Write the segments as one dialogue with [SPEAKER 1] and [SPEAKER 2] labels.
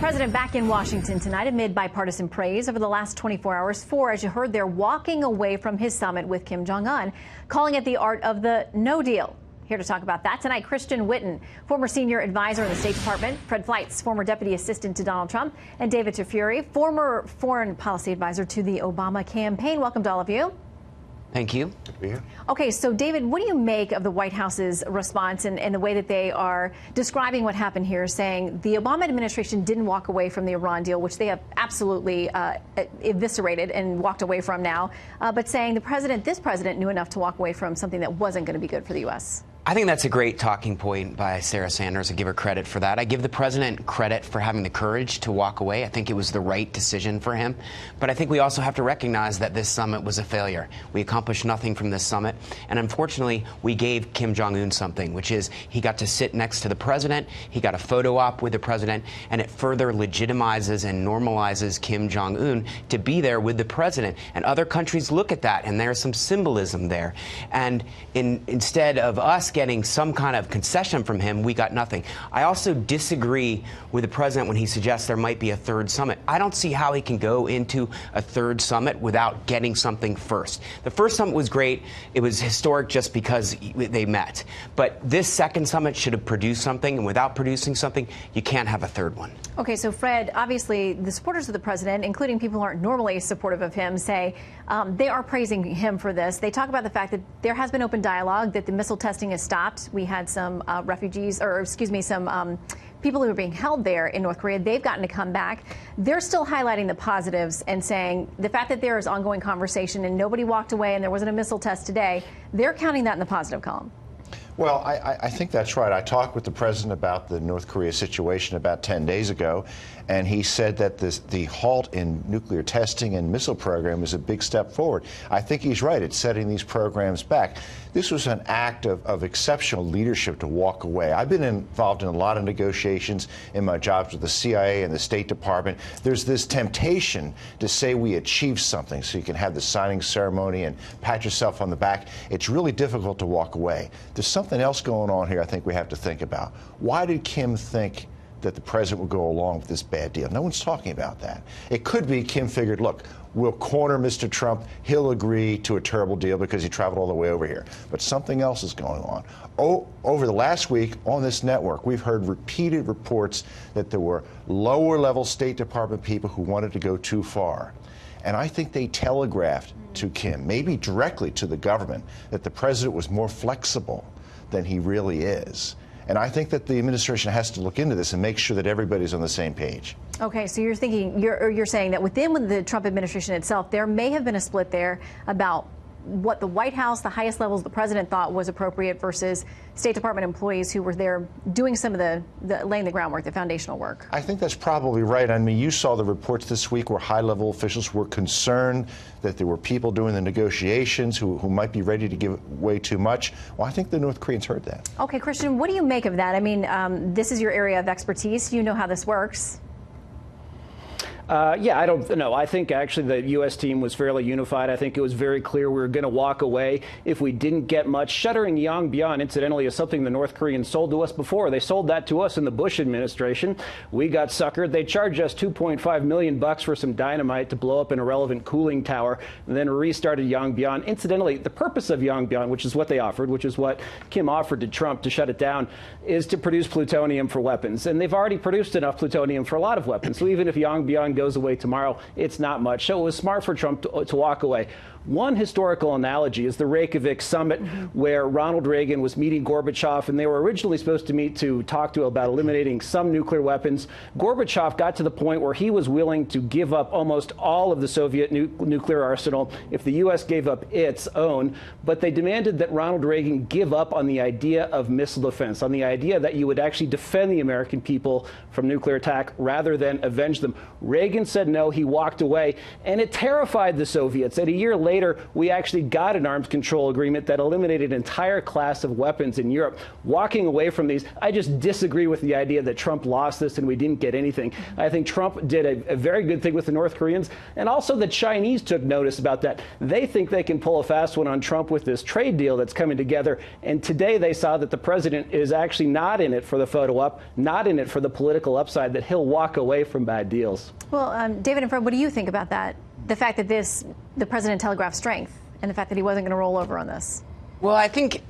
[SPEAKER 1] President back in Washington tonight amid bipartisan praise over the last 24 hours for, as you heard, they're walking away from his summit with Kim Jong Un, calling it the art of the no deal. Here to talk about that tonight, Christian Whitten, former senior advisor in the State Department, Fred Fleitz, former deputy assistant to Donald Trump, and David Tafuri, former foreign policy advisor to the Obama campaign. Welcome to all of you.
[SPEAKER 2] Thank you.
[SPEAKER 3] Good to be here.
[SPEAKER 1] Okay, so David, what do you make of the White House's response and the way that they are describing what happened here, saying the Obama administration didn't walk away from the Iran deal, which they have absolutely eviscerated and walked away from now, but saying this president knew enough to walk away from something that wasn't going to be good for the U.S.?
[SPEAKER 2] I think that's a great talking point by Sarah Sanders. I give her credit for that. I give the president credit for having the courage to walk away. I think it was the right decision for him. But I think we also have to recognize that this summit was a failure. We accomplished nothing from this summit. And unfortunately, we gave Kim Jong Un something, which is he got to sit next to the president. He got a photo op with the president. And it further legitimizes and normalizes Kim Jong Un to be there with the president. And other countries look at that, and there's some symbolism there. And instead of us getting some kind of concession from him, we got nothing. I also disagree with the president when he suggests there might be a third summit. I don't see how he can go into a third summit without getting something first. The first summit was great. It was historic just because they met. But this second summit should have produced something, and without producing something, you can't have a third one.
[SPEAKER 1] Okay, so Fred, obviously the supporters of the president, including people who aren't normally supportive of him, say they are praising him for this. They talk about the fact that there has been open dialogue, that the missile testing has stopped. We had some some people who were being held there in North Korea. They've gotten to come back. They're still highlighting the positives and saying the fact that there is ongoing conversation and nobody walked away and there wasn't a missile test today, they're counting that in the positive column.
[SPEAKER 3] Well, I think that's right. I talked with the president about the North Korea situation about 10 days ago, and he said that the halt in nuclear testing and missile program is a big step forward. I think he's right. It's setting these programs back. This was an act of exceptional leadership to walk away. I've been involved in a lot of negotiations in my jobs with the CIA and the State Department. There's this temptation to say we achieved something so you can have the signing ceremony and pat yourself on the back. It's really difficult to walk away. There's something else going on here I think we have to think about. Why did Kim think that the president would go along with this bad deal? No one's talking about that. It could be Kim figured, look, we'll corner Mr. Trump. He'll agree to a terrible deal because he traveled all the way over here. But something else is going on. Over the last week on this network, we've heard repeated reports that there were lower-level State Department people who wanted to go too far. And I think they telegraphed to Kim, maybe directly to the government, that the president was more flexible than he really is. And I think that the administration has to look into this and make sure that everybody's on the same page.
[SPEAKER 1] Okay, so you're saying that within the Trump administration itself, there may have been a split there about what the White House, the highest levels, the president thought was appropriate versus State Department employees who were there doing some of the laying the groundwork, the foundational work.
[SPEAKER 3] I think that's probably right. I mean, you saw the reports this week where high-level officials were concerned that there were people doing the negotiations who might be ready to give way too much. Well, I think the North Koreans heard that.
[SPEAKER 1] Okay, Christian, what do you make of that? I mean, this is your area of expertise. You know how this works.
[SPEAKER 4] Yeah, I don't know. I think actually the U.S. team was fairly unified. I think it was very clear we were going to walk away if we didn't get much. Shuttering Yongbyon, incidentally, is something the North Koreans sold to us before. They sold that to us in the Bush administration. We got suckered. They charged us $2.5 million for some dynamite to blow up an irrelevant cooling tower, and then restarted Yongbyon. Incidentally, the purpose of Yongbyon, which is what they offered, which is what Kim offered to Trump to shut it down, is to produce plutonium for weapons. And they've already produced enough plutonium for a lot of weapons. So even if Yongbyon goes away tomorrow, it's not much. So it was smart for Trump to walk away. One historical analogy is the Reykjavik summit, where Ronald Reagan was meeting Gorbachev, and they were originally supposed to meet to talk to about eliminating some nuclear weapons. Gorbachev got to the point where he was willing to give up almost all of the Soviet nuclear arsenal if the U.S. gave up its own, but they demanded that Ronald Reagan give up on the idea of missile defense, on the idea that you would actually defend the American people from nuclear attack rather than avenge them. Reagan said no, he walked away, and it terrified the Soviets. And a year later, later, we actually got an arms control agreement that eliminated an entire class of weapons in Europe. Walking away from these, I just disagree with the idea that Trump lost this and we didn't get anything. I think Trump did a very good thing with the North Koreans, and also the Chinese took notice about that. They think they can pull a fast one on Trump with this trade deal that's coming together, and today they saw that the president is actually not in it for the photo op, not in it for the political upside, that he'll walk away from bad deals.
[SPEAKER 1] Well, David and Fred, what do you think about that? The fact that the president telegraphed strength and the fact that he wasn't going to roll over on this?
[SPEAKER 2] Well, I think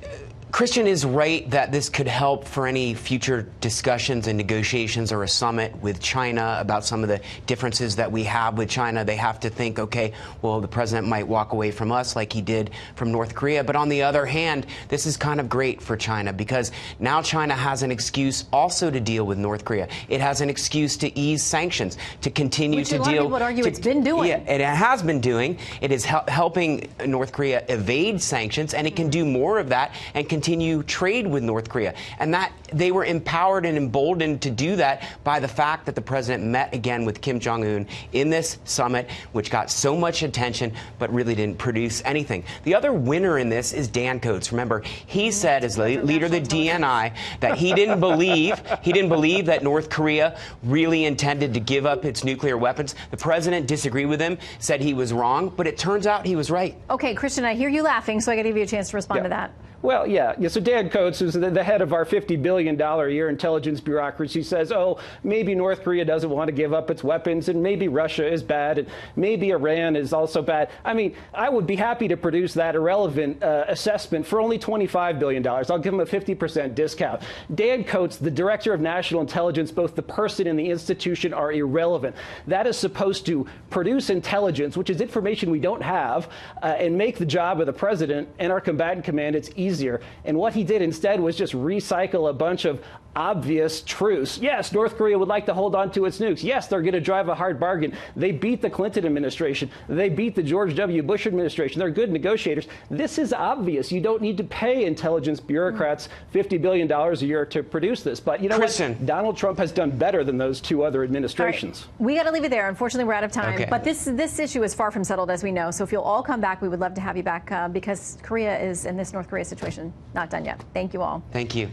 [SPEAKER 2] Christian is right that this could help for any future discussions and negotiations or a summit with China about some of the differences that we have with China. They have to think, okay, well, the president might walk away from us like he did from North Korea. But on the other hand, this is kind of great for China because now China has an excuse also to deal with North Korea. It has an excuse to ease sanctions, to continue to deal.
[SPEAKER 1] Which a lot of people would argue it's been doing.
[SPEAKER 2] Yeah, it has been doing. It is helping North Korea evade sanctions, and it can do more of that and continue trade with North Korea. And that they were empowered and emboldened to do that by the fact that the president met again with Kim Jong Un in this summit, which got so much attention but really didn't produce anything. The other winner in this is Dan Coats. Remember, he said as the leader of the DNI that he didn't believe that North Korea really intended to give up its nuclear weapons. The president disagreed with him, said he was wrong, but it turns out he was right.
[SPEAKER 1] Okay, Christian, I hear you laughing, so I got to give you a chance to respond to that.
[SPEAKER 4] Well, yeah. So Dan Coats, who's the head of our $50 billion a year intelligence bureaucracy, says, oh, maybe North Korea doesn't want to give up its weapons, and maybe Russia is bad, and maybe Iran is also bad. I mean, I would be happy to produce that irrelevant assessment for only $25 billion. I'll give him a 50% discount. Dan Coats, the director of national intelligence, both the person and the institution are irrelevant. That is supposed to produce intelligence, which is information we don't have, and make the job of the president and our combatant command it's easier. And what he did instead was just recycle a bunch of obvious truths. Yes, North Korea would like to hold on to its nukes. Yes, they're going to drive a hard bargain. They beat the Clinton administration. They beat the George W. Bush administration. They're good negotiators. This is obvious. You don't need to pay intelligence bureaucrats $50 billion a year to produce this. But you know what? Donald Trump has done better than those two other administrations.
[SPEAKER 1] Right. We got to leave it there. Unfortunately, we're out of time.
[SPEAKER 2] Okay.
[SPEAKER 1] But this issue is far from settled, as we know. So if you'll all come back, we would love to have you back because Korea is, in this North Korea situation, not done yet. Thank you all.
[SPEAKER 2] Thank you.